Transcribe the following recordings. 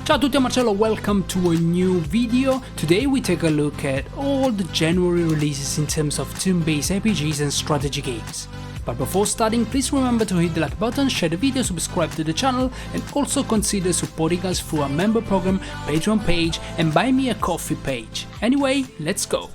Ciao a tutti, I'm Marcello, welcome to a new video. Today we take a look at all the January releases in terms of turn-based RPGs and strategy games. But before starting, please remember to hit the like button, share the video, subscribe to the channel, and also consider supporting us through our member program, Patreon page, and buy me a coffee page. Anyway, let's go!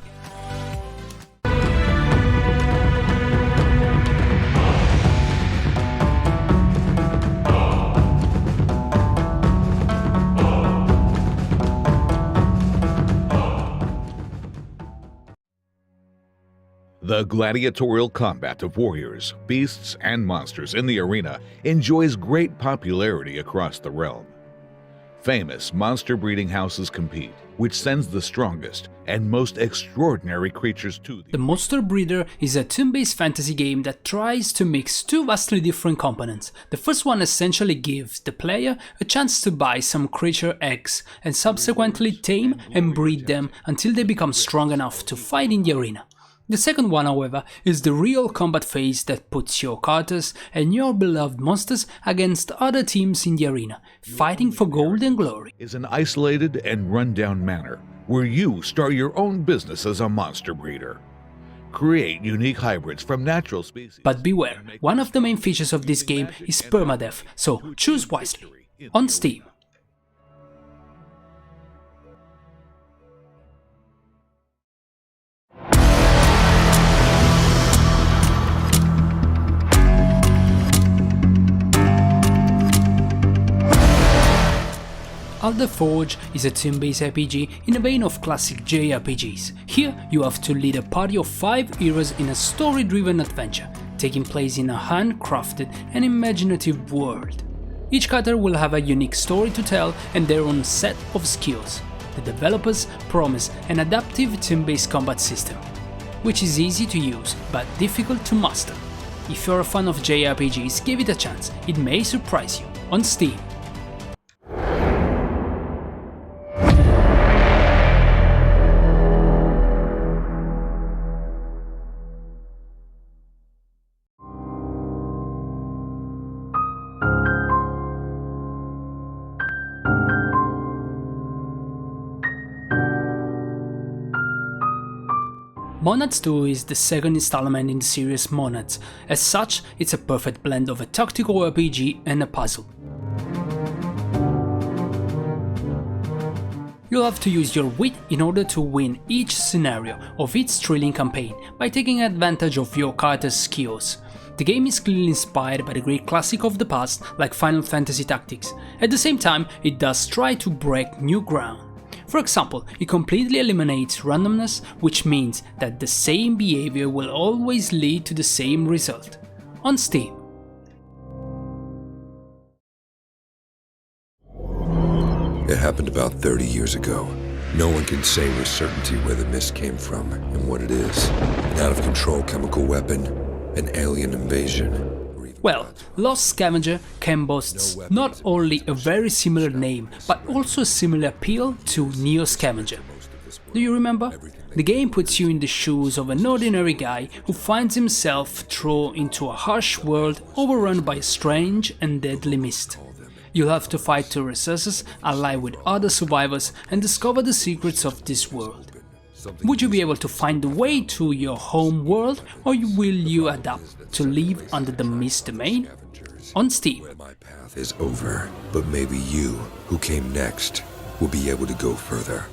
The gladiatorial combat of warriors, beasts, and monsters in the arena enjoys great popularity across the realm. Famous monster breeding houses compete, which sends the strongest and most extraordinary creatures to The Monster Breeder is a turn-based fantasy game that tries to mix two vastly different components. The first one essentially gives the player a chance to buy some creature eggs and subsequently tame and breed them until they become strong enough to fight in the arena. The second one, however, is the real combat phase that puts your characters and your beloved monsters against other teams in the arena, fighting for gold and glory. Is an isolated and run-down manner where you start your own business as a monster breeder. Create unique hybrids from natural species. But beware, one of the main features of this game is permadeath, so choose wisely. On Steam. Alder Forge is a turn-based RPG in the vein of classic JRPGs. Here you have to lead a party of 5 heroes in a story-driven adventure, taking place in a handcrafted and imaginative world. Each character will have a unique story to tell and their own set of skills. The developers promise an adaptive turn-based combat system, which is easy to use but difficult to master. If you're a fan of JRPGs, give it a chance, it may surprise you. On Steam. Monads II is the second installment in the series Monads. As such, it's a perfect blend of a tactical RPG and a puzzle. You'll have to use your wit in order to win each scenario of its thrilling campaign by taking advantage of your character's skills. The game is clearly inspired by the great classic of the past like Final Fantasy Tactics. At the same time, it does try to break new ground. For example, it completely eliminates randomness, which means that the same behavior will always lead to the same result. On Steam. It happened about 30 years ago. No one can say with certainty where the mist came from and what it is. An out-of-control chemical weapon, an alien invasion. Well, Lost Scavenger can boast not only a very similar name, but also a similar appeal to Neo Scavenger. Do you remember? The game puts you in the shoes of an ordinary guy who finds himself thrown into a harsh world overrun by a strange and deadly mist. You'll have to fight to resources, ally with other survivors, and discover the secrets of this world. Would you be able to find the way to your home world, or will you adapt to live under the mist domain? On Steam. My path is over, but maybe you, who came next, will be able to go further.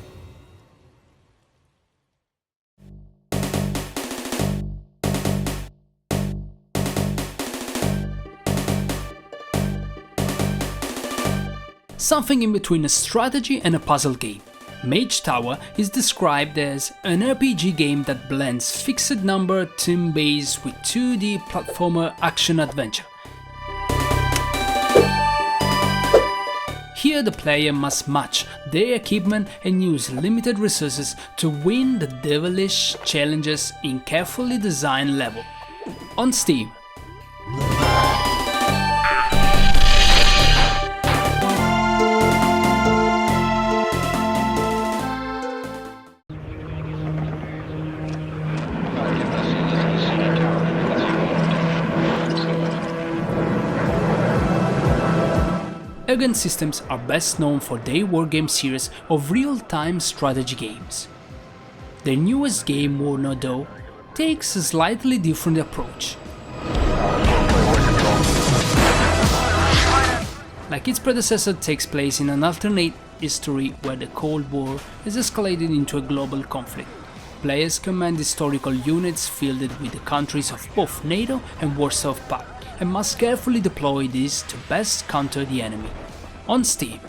Something in between a strategy and a puzzle game. Mage Tower is described as an RPG game that blends fixed number turn-based with 2D platformer action-adventure. Here the player must match their equipment and use limited resources to win the devilish challenges in carefully designed level. On Steam. A Dragon Systems are best known for their wargame series of real-time strategy games. Their newest game, WARNO, though, takes a slightly different approach. Like its predecessor, it takes place in an alternate history where the Cold War has escalated into a global conflict. Players command historical units fielded with the countries of both NATO and Warsaw Pact, and must carefully deploy these to best counter the enemy. On Steam.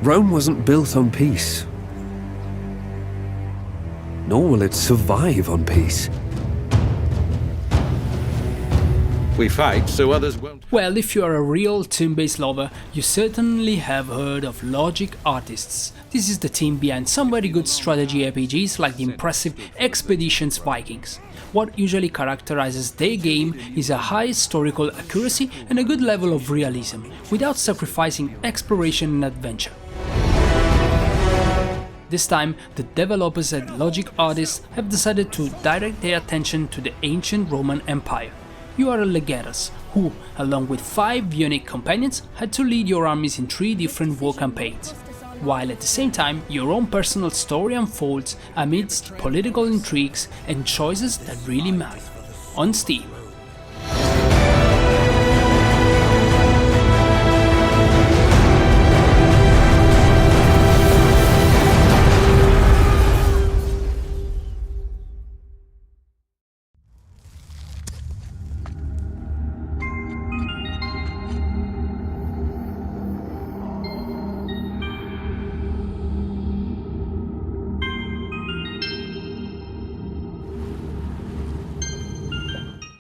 Rome wasn't built on peace. Nor will it survive on peace. We fight so others won't. Well, if you are a real team-based lover, you certainly have heard of Logic Artists. This is the team behind some very good strategy RPGs like the impressive Expeditions Vikings. What usually characterizes their game is a high historical accuracy and a good level of realism, without sacrificing exploration and adventure. This time, the developers at Logic Artists have decided to direct their attention to the ancient Roman Empire. You are a legatus, who, along with 5 unique companions, had to lead your armies in 3 different war campaigns, while at the same time your own personal story unfolds amidst political intrigues and choices that really matter. On Steam.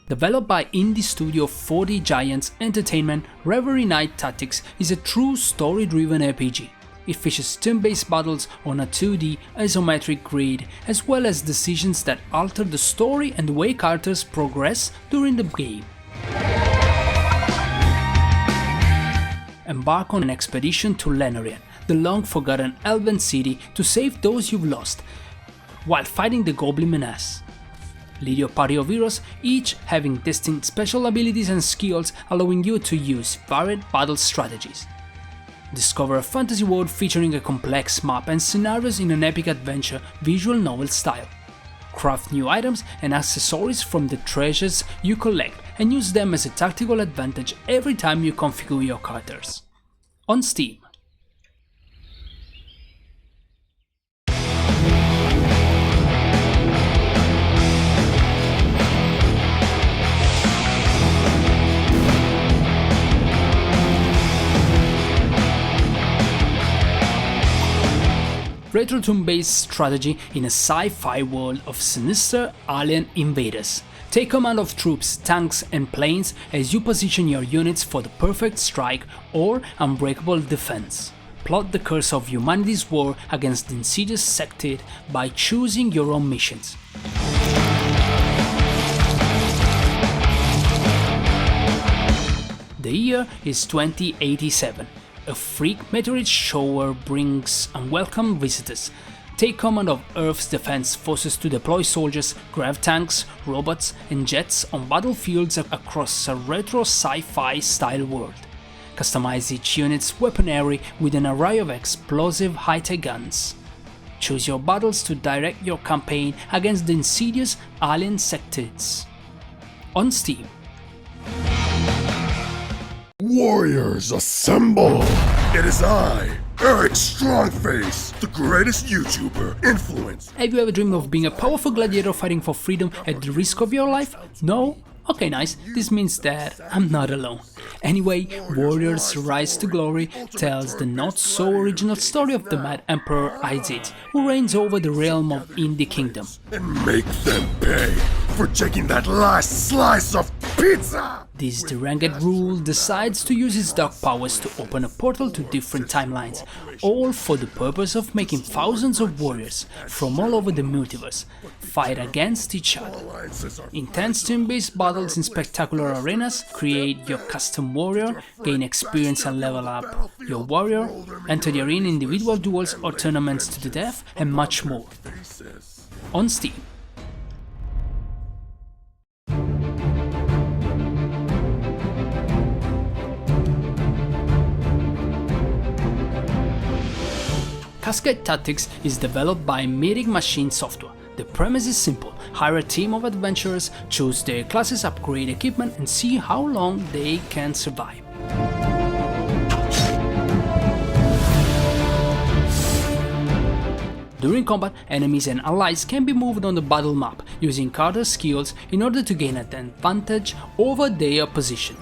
Developed by indie studio 40 Giants Entertainment, Reverie Knights Tactics is a true story-driven RPG. It features turn-based battles on a 2D isometric grid, as well as decisions that alter the story and the way characters progress during the game. Embark on an expedition to Lenorian, the long-forgotten elven city, to save those you've lost, while fighting the goblin menace. Lead your party of heroes, each having distinct special abilities and skills, allowing you to use varied battle strategies. Discover a fantasy world featuring a complex map and scenarios in an epic adventure visual novel style. Craft new items and accessories from the treasures you collect and use them as a tactical advantage every time you configure your characters. On Steam. Retro turn-based strategy in a sci-fi world of sinister alien invaders. Take command of troops, tanks and planes as you position your units for the perfect strike or unbreakable defense. Plot the curse of humanity's war against the insidious sectid by choosing your own missions. The year is 2087. A freak meteorite shower brings unwelcome visitors. Take command of Earth's defense forces to deploy soldiers, grav tanks, robots and jets on battlefields across a retro sci-fi style world. Customize each unit's weaponry with an array of explosive high-tech guns. Choose your battles to direct your campaign against the insidious alien sectids. On Steam. Warriors, assemble! It is I, Eric Strongface, the greatest YouTuber, influencer. Have you ever dreamed of being a powerful gladiator fighting for freedom at the risk of your life? No? Okay, nice. This means that I'm not alone. Anyway, Warriors Rise to Glory tells the not-so-original story of the Mad Emperor Izid, who reigns over the realm of Indie Kingdom. And make them pay. for taking that last slice of pizza! This deranged rule decides to use its dark powers to open a portal to different timelines, all for the purpose of making thousands of warriors from all over the multiverse fight against each other. Intense team-based battles in spectacular arenas, create your custom warrior, gain experience and level up your warrior, enter the arena in individual duels or tournaments to the death, and much more. On Steam. Cascade Tactics is developed by Mythic Machine Software. The premise is simple: hire a team of adventurers, choose their classes, upgrade equipment, and see how long they can survive. During combat, enemies and allies can be moved on the battle map using character skills in order to gain an advantage over their position.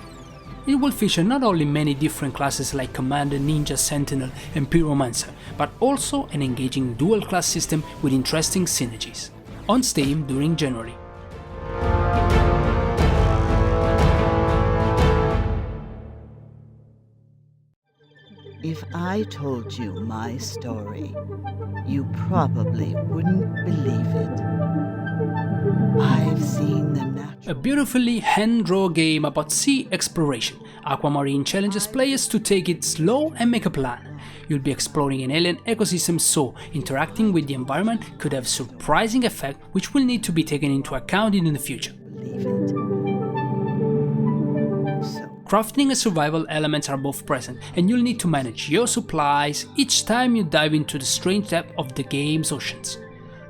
It will feature not only many different classes like Commander, Ninja, Sentinel and Pyromancer, but also an engaging dual class system with interesting synergies. On Steam during January. If I told you my story, you probably wouldn't believe it. I've seen the natural... A beautifully hand-drawn game about sea exploration. Aquamarine challenges players to take it slow and make a plan. You'll be exploring an alien ecosystem, so interacting with the environment could have surprising effect which will need to be taken into account in the future. Believe it. Crafting and survival elements are both present, and you'll need to manage your supplies each time you dive into the strange depth of the game's oceans.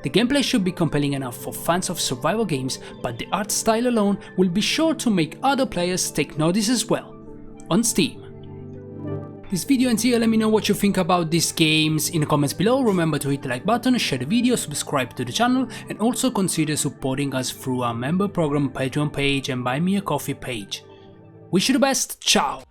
The gameplay should be compelling enough for fans of survival games, but the art style alone will be sure to make other players take notice as well. On Steam. This video ends here. Let me know what you think about these games in the comments below. Remember to hit the like button, share the video, subscribe to the channel, and also consider supporting us through our member program Patreon page and Buy Me a Coffee page. Wish you the best, ciao!